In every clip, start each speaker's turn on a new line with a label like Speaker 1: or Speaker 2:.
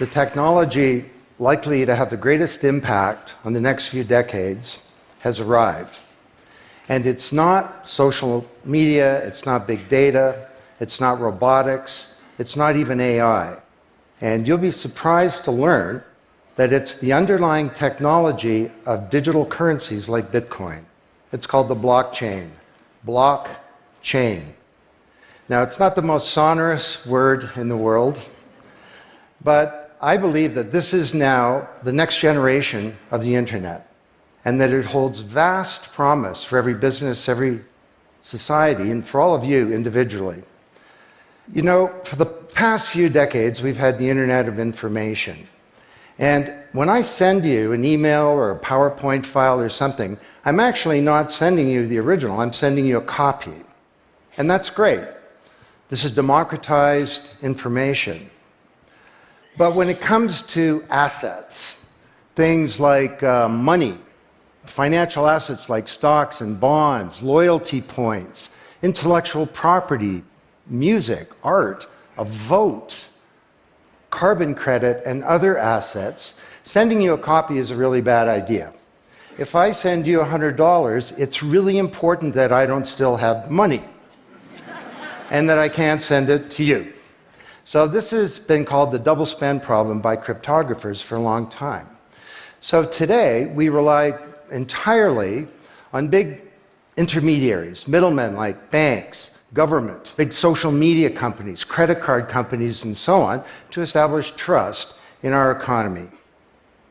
Speaker 1: the technology likely to have the greatest impact on the next few decades has arrived. And it's not social media, it's not big data, it's not robotics, it's not even AI. And you'll be surprised to learn that it's the underlying technology of digital currencies like Bitcoin. It's called the blockchain. Blockchain. Now, it's not the most sonorous word in the world, but I believe that this is now the next generation of the internet, and that it holds vast promise for every business, every society, and for all of you individually. You know, for the past few decades, we've had the Internet of Information. And when I send you an email or a PowerPoint file or something, I'm actually not sending you the original, I'm sending you a copy. And that's great. This is democratized information. But when it comes to assets, things like money, financial assets like stocks and bonds, loyalty points, intellectual property, music, art, a vote, carbon credit, and other assets, sending you a copy is a really bad idea. If I send you $100, it's really important that I don't still have money and that I can't send it to you. So this has been called the double spend problem by cryptographers for a long time. So today, we rely entirely on big intermediaries, middlemen like banks, government, big social media companies, credit card companies, and so on, to establish trust in our economy.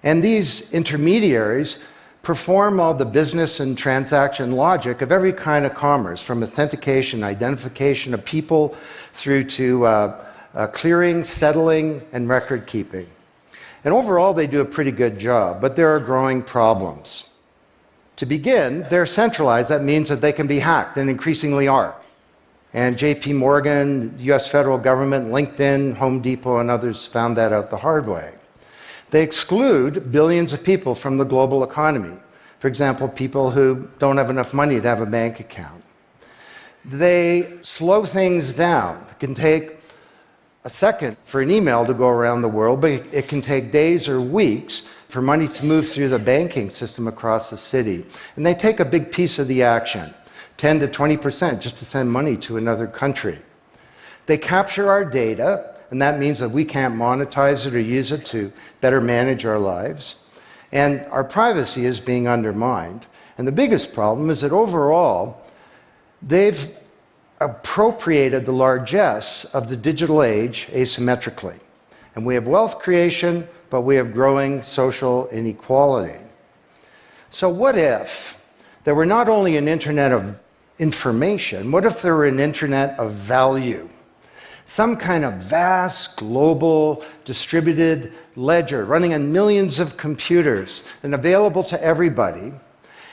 Speaker 1: And these intermediaries perform all the business and transaction logic of every kind of commerce, from authentication, identification of people, through to clearing, settling, and record keeping. And overall, they do a pretty good job, but there are growing problems. To begin, they're centralized. That means that they can be hacked, and increasingly are. And JP Morgan, the US federal government, LinkedIn, Home Depot, and others found that out the hard way. They exclude billions of people from the global economy. For example, people who don't have enough money to have a bank account. They slow things down. It can take a second for an email to go around the world, but it can take days or weeks for money to move through the banking system across the city. And they take a big piece of the action, 10 to 20%, just to send money to another country. They capture our data, and that means that we can't monetize it or use it to better manage our lives. And our privacy is being undermined. And the biggest problem is that overall, they've appropriated the largesse of the digital age asymmetrically. And we have wealth creation, but we have growing social inequality. So what if there were not only an internet of information, what if there were an internet of value? Some kind of vast, global, distributed ledger running on millions of computers and available to everybody,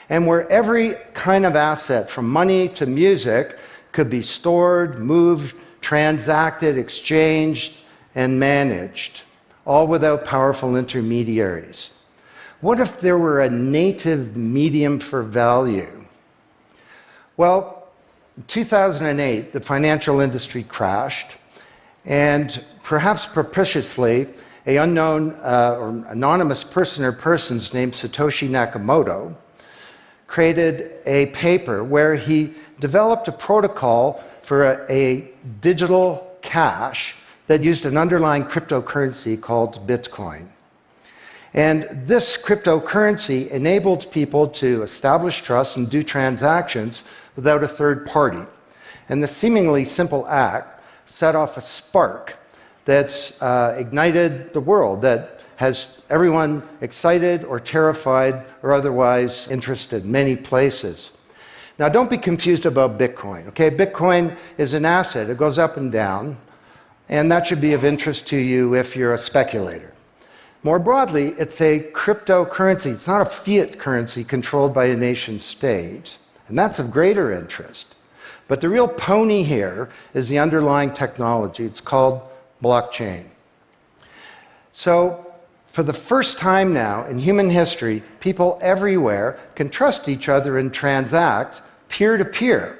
Speaker 1: and where every kind of asset, from money to music, could be stored, moved, transacted, exchanged, and managed, all without powerful intermediaries. What if there were a native medium for value? Well, in 2008, the financial industry crashed, and perhaps propitiously, an unknown or anonymous person or persons named Satoshi Nakamoto created a paper where he developed a protocol for a digital cash that used an underlying cryptocurrency called Bitcoin. And this cryptocurrency enabled people to establish trust and do transactions without a third party. And the seemingly simple act set off a spark that's ignited the world, that has everyone excited or terrified or otherwise interested in many places. Now, don't be confused about Bitcoin, okay? Bitcoin is an asset. It goes up and down, and that should be of interest to you if you're a speculator. More broadly, it's a cryptocurrency. It's not a fiat currency controlled by a nation state, and that's of greater interest. But the real pony here is the underlying technology. It's called blockchain. So, for the first time now in human history, people everywhere can trust each other and transact peer-to-peer.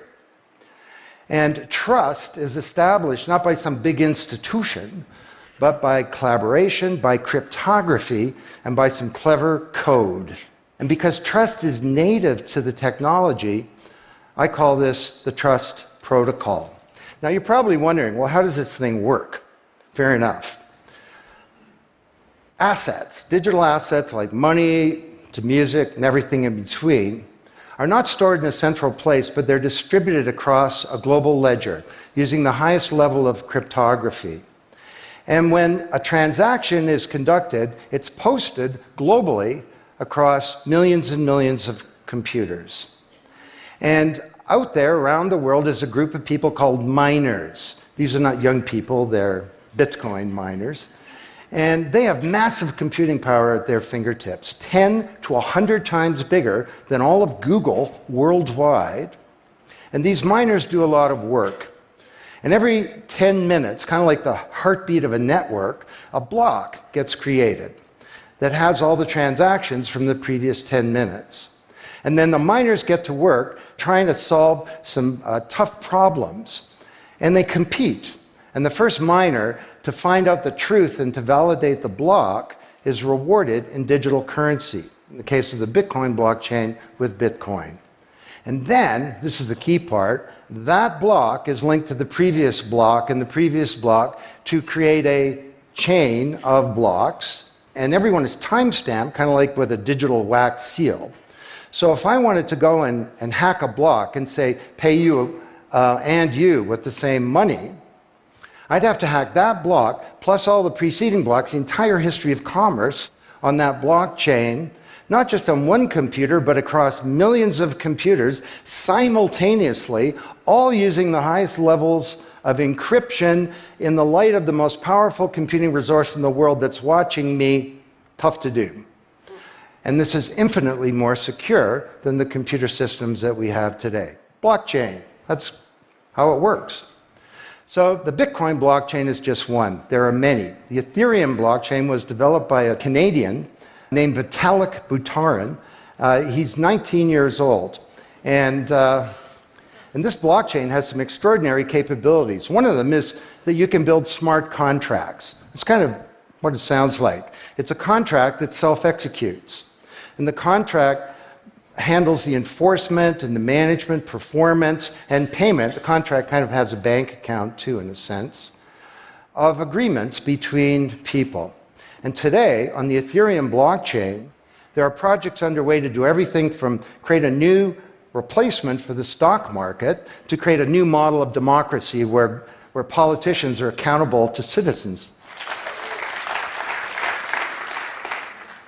Speaker 1: And trust is established not by some big institution, but by collaboration, by cryptography, and by some clever code. And because trust is native to the technology, I call this the trust protocol. Now you're probably wondering, well, how does this thing work? Fair enough. Assets, digital assets like money to music and everything in between, are not stored in a central place, but they're distributed across a global ledger using the highest level of cryptography. And when a transaction is conducted, it's posted globally across millions and millions of computers. And out there around the world is a group of people called miners. These are not young people, they're Bitcoin miners. And they have massive computing power at their fingertips, 10 to 100 times bigger than all of Google worldwide. And these miners do a lot of work. And every 10 minutes, kind of like the heartbeat of a network, a block gets created that has all the transactions from the previous 10 minutes. And then the miners get to work trying to solve some tough problems. And they compete. And the first miner to find out the truth and to validate the block is rewarded in digital currency, in the case of the Bitcoin blockchain with Bitcoin. And then, this is the key part, that block is linked to the previous block and the previous block to create a chain of blocks, and everyone is time-stamped, kind of like with a digital wax seal. So if I wanted to go and hack a block and say, pay you and you with the same money, I'd have to hack that block, plus all the preceding blocks, the entire history of commerce on that blockchain, not just on one computer, but across millions of computers simultaneously, all using the highest levels of encryption in the light of the most powerful computing resource in the world that's watching me. Tough to do. And this is infinitely more secure than the computer systems that we have today. Blockchain, that's how it works. So the Bitcoin blockchain is just one. There are many. The Ethereum blockchain was developed by a Canadian named Vitalik Buterin. He's 19 years old. And this blockchain has some extraordinary capabilities. One of them is that you can build smart contracts. It's kind of what it sounds like. It's a contract that self-executes. And the contract handles the enforcement and the management, performance, and payment. The contract kind of has a bank account too, in a sense, of agreements between people. And today, on the Ethereum blockchain, there are projects underway to do everything from create a new replacement for the stock market to create a new model of democracy where politicians are accountable to citizens.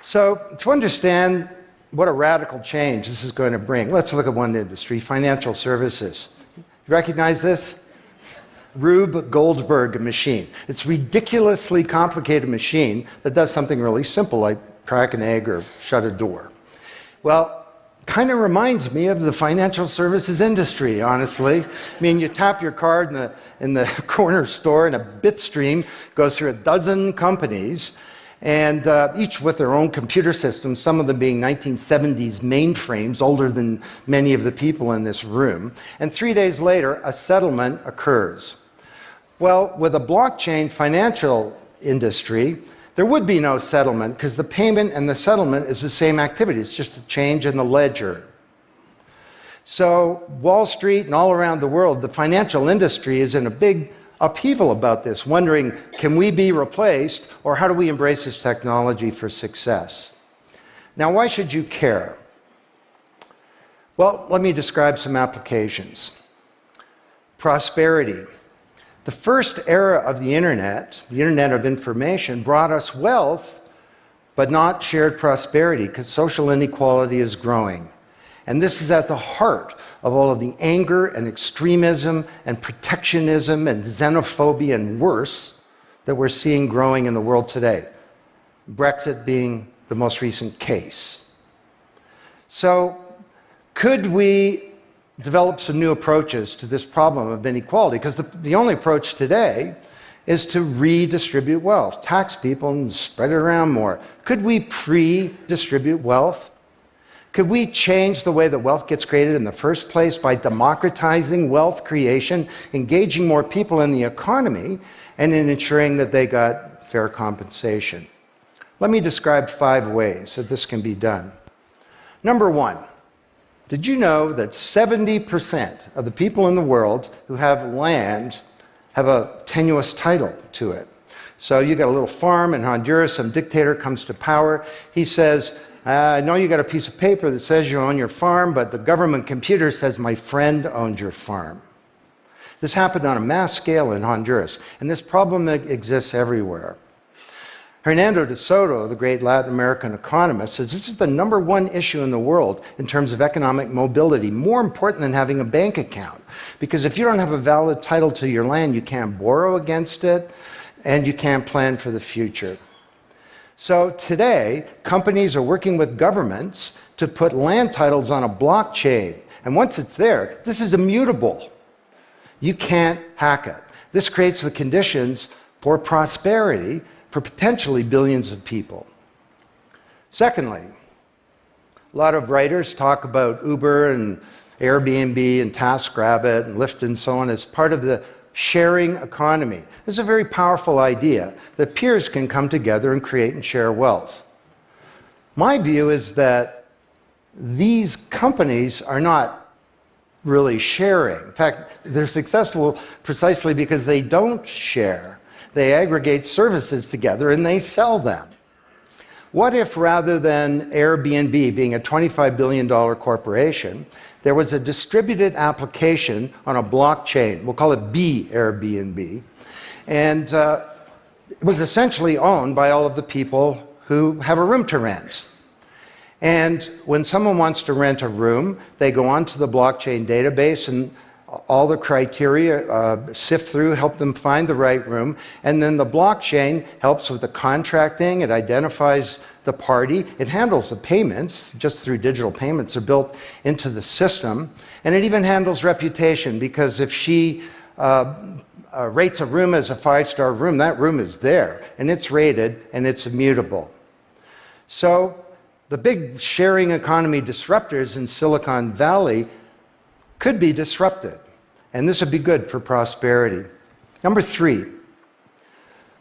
Speaker 1: So, to understand what a radical change this is going to bring, let's look at one industry, financial services. You recognize this? Rube Goldberg machine. It's a ridiculously complicated machine that does something really simple, like crack an egg or shut a door. Well, kind of reminds me of the financial services industry, honestly. I mean, you tap your card in the corner store and a bit stream goes through a dozen companies, and each with their own computer systems, some of them being 1970s mainframes, older than many of the people in this room. And 3 days later, a settlement occurs. Well, with a blockchain financial industry, there would be no settlement because the payment and the settlement is the same activity. It's just a change in the ledger. So Wall Street and all around the world, the financial industry is in a big upheaval about this, wondering, can we be replaced, or how do we embrace this technology for success? Now, why should you care? Well, let me describe some applications. Prosperity. The first era of the Internet of information, brought us wealth, but not shared prosperity, because social inequality is growing. And this is at the heart of all of the anger and extremism and protectionism and xenophobia and worse that we're seeing growing in the world today. Brexit being the most recent case. So, could we develop some new approaches to this problem of inequality? Because the only approach today is to redistribute wealth, tax people and spread it around more. Could we pre-distribute wealth? Could we change the way that wealth gets created in the first place by democratizing wealth creation, engaging more people in the economy, and in ensuring that they got fair compensation. Let me describe 5 ways that this can be done. Number 1, did you know that 70% of the people in the world who have land have a tenuous title to it? So you got a little farm in Honduras, some dictator comes to power. He says, I know you got a piece of paper that says you own your farm, but the government computer says my friend owns your farm. This happened on a mass scale in Honduras, and this problem exists everywhere. Hernando de Soto, the great Latin American economist, says this is the number 1 issue in the world in terms of economic mobility, more important than having a bank account. Because if you don't have a valid title to your land, you can't borrow against it, and you can't plan for the future. So today, companies are working with governments to put land titles on a blockchain. And once it's there, this is immutable. You can't hack it. This creates the conditions for prosperity for potentially billions of people. Secondly, a lot of writers talk about Uber and Airbnb and TaskRabbit and Lyft and so on as part of the sharing economy. This is a very powerful idea that peers can come together and create and share wealth. My view is that these companies are not really sharing. In fact, they're successful precisely because they don't share. They aggregate services together and they sell them. What if rather than Airbnb being a $25 billion corporation, there was a distributed application on a blockchain, we'll call it B Airbnb, and it was essentially owned by all of the people who have a room to rent. And when someone wants to rent a room, they go onto the blockchain database and all the criteria sift through, help them find the right room, and then the blockchain helps with the contracting, it identifies the party, it handles the payments, just through digital payments are built into the system, and it even handles reputation, because if she rates a room as a 5-star room, that room is there, and it's rated, and it's immutable. So the big sharing economy disruptors in Silicon Valley could be disrupted, and this would be good for prosperity. Number 3,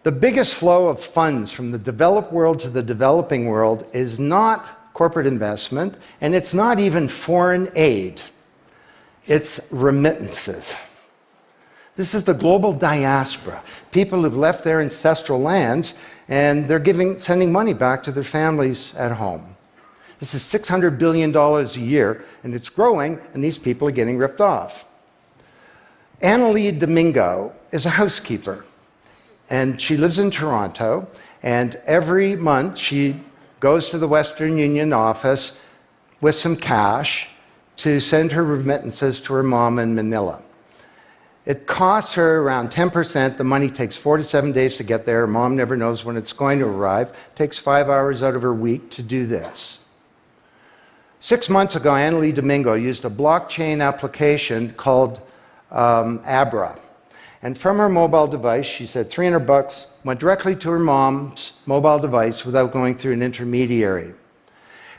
Speaker 1: the biggest flow of funds from the developed world to the developing world is not corporate investment, and it's not even foreign aid. It's remittances. This is the global diaspora, people who've left their ancestral lands, and they're sending money back to their families at home. This is $600 billion a year, and it's growing, and these people are getting ripped off. Annalie Domingo is a housekeeper, and she lives in Toronto, and every month she goes to the Western Union office with some cash to send her remittances to her mom in Manila. It costs her around 10%. The money takes 4 to 7 days to get there. Her mom never knows when it's going to arrive. It takes 5 hours out of her week to do this. 6 months ago, Annalie Domingo used a blockchain application called Abra. And from her mobile device, she said $300 went directly to her mom's mobile device without going through an intermediary.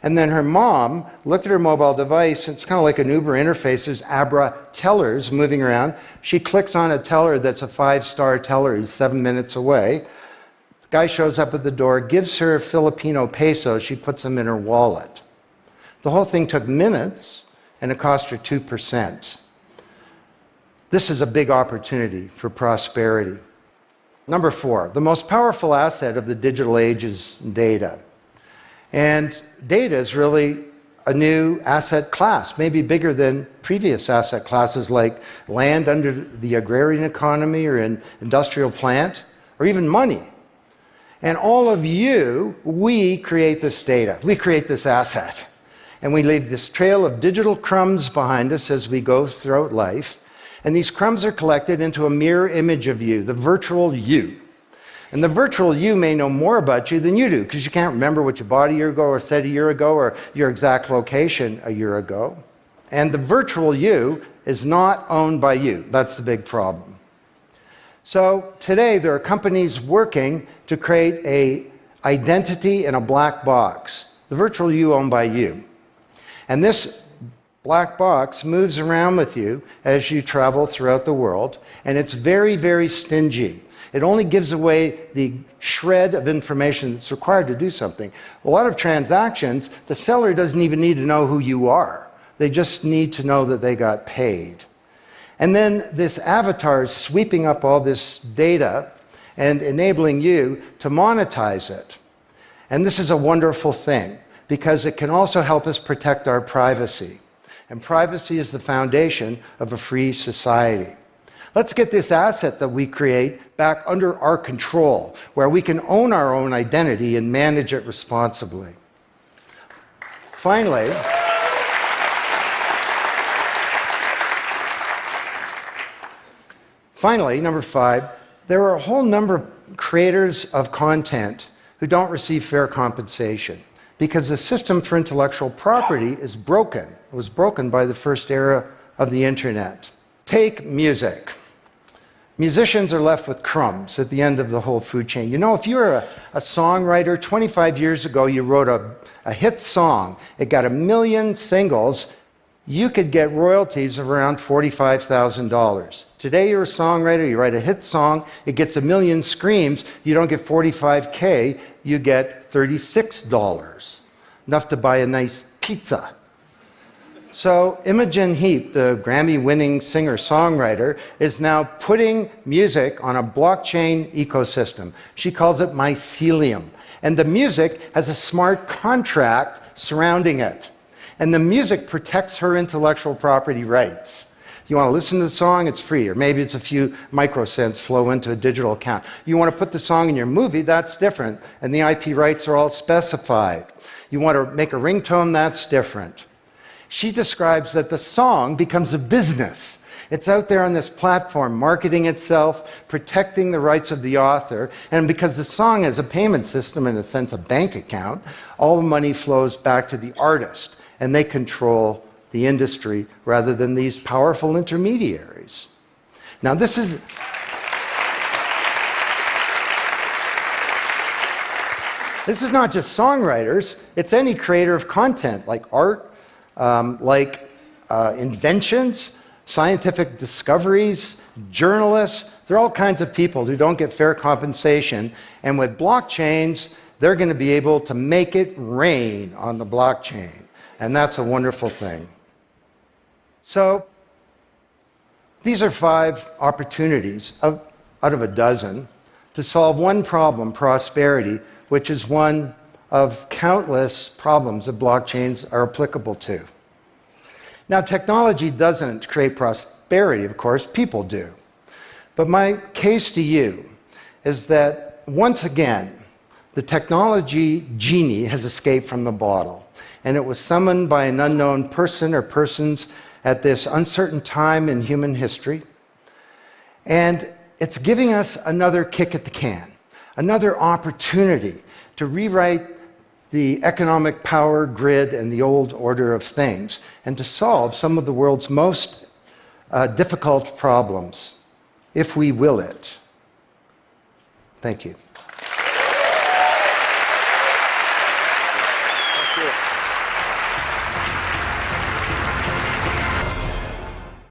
Speaker 1: And then her mom looked at her mobile device, it's kind of like an Uber interface, there's Abra tellers moving around. She clicks on a teller that's a 5-star teller, he's 7 minutes away. The guy shows up at the door, gives her Filipino pesos, she puts them in her wallet. The whole thing took minutes, and it cost her 2%. This is a big opportunity for prosperity. Number 4, the most powerful asset of the digital age is data. And data is really a new asset class, maybe bigger than previous asset classes like land under the agrarian economy or an industrial plant, or even money. And all of you, we create this data, we create this asset. And we leave this trail of digital crumbs behind us as we go throughout life. And these crumbs are collected into a mirror image of you, the virtual you. And the virtual you may know more about you than you do, because you can't remember what you bought a year ago or said a year ago or your exact location a year ago. And the virtual you is not owned by you. That's the big problem. So today there are companies working to create an identity in a black box. The virtual you owned by you. And this black box moves around with you as you travel throughout the world, and it's very, very stingy. It only gives away the shred of information that's required to do something. A lot of transactions, the seller doesn't even need to know who you are. They just need to know that they got paid. And then this avatar is sweeping up all this data and enabling you to monetize it. And this is a wonderful thing, because it can also help us protect our privacy. And privacy is the foundation of a free society. Let's get this asset that we create back under our control, where we can own our own identity and manage it responsibly. Finally, number 5, there are a whole number of creators of content who don't receive fair compensation because the system for intellectual property is broken. It was broken by the first era of the internet. Take music. Musicians are left with crumbs at the end of the whole food chain. You know, if you're a songwriter, 25 years ago you wrote a hit song, it got 1 million singles, you could get royalties of around $45,000. Today you're a songwriter, you write a hit song, it gets 1 million streams, you don't get $45K, you get $36. Enough to buy a nice pizza. So Imogen Heap, the Grammy-winning singer-songwriter, is now putting music on a blockchain ecosystem. She calls it mycelium. And the music has a smart contract surrounding it. And the music protects her intellectual property rights. You want to listen to the song, it's free, or maybe it's a few microcents flow into a digital account. You want to put the song in your movie, that's different, and the IP rights are all specified. You want to make a ringtone, that's different. She describes that the song becomes a business. It's out there on this platform, marketing itself, protecting the rights of the author, and because the song is a payment system, in a sense a bank account, all the money flows back to the artist, and they control the industry rather than these powerful intermediaries. Now this is not just songwriters, it's any creator of content, like art, inventions, scientific discoveries, journalists. There are all kinds of people who don't get fair compensation, and with blockchains, they're going to be able to make it rain on the blockchain, and that's a wonderful thing. So these are 5 opportunities out of a dozen to solve one problem, prosperity, which is one of countless problems that blockchains are applicable to. Now, technology doesn't create prosperity, of course, people do. But my case to you is that, once again, the technology genie has escaped from the bottle, and it was summoned by an unknown person or persons at this uncertain time in human history. And it's giving us another kick at the can, another opportunity to rewrite the economic power grid and the old order of things, and to solve some of the world's most difficult problems, if we will it. Thank you.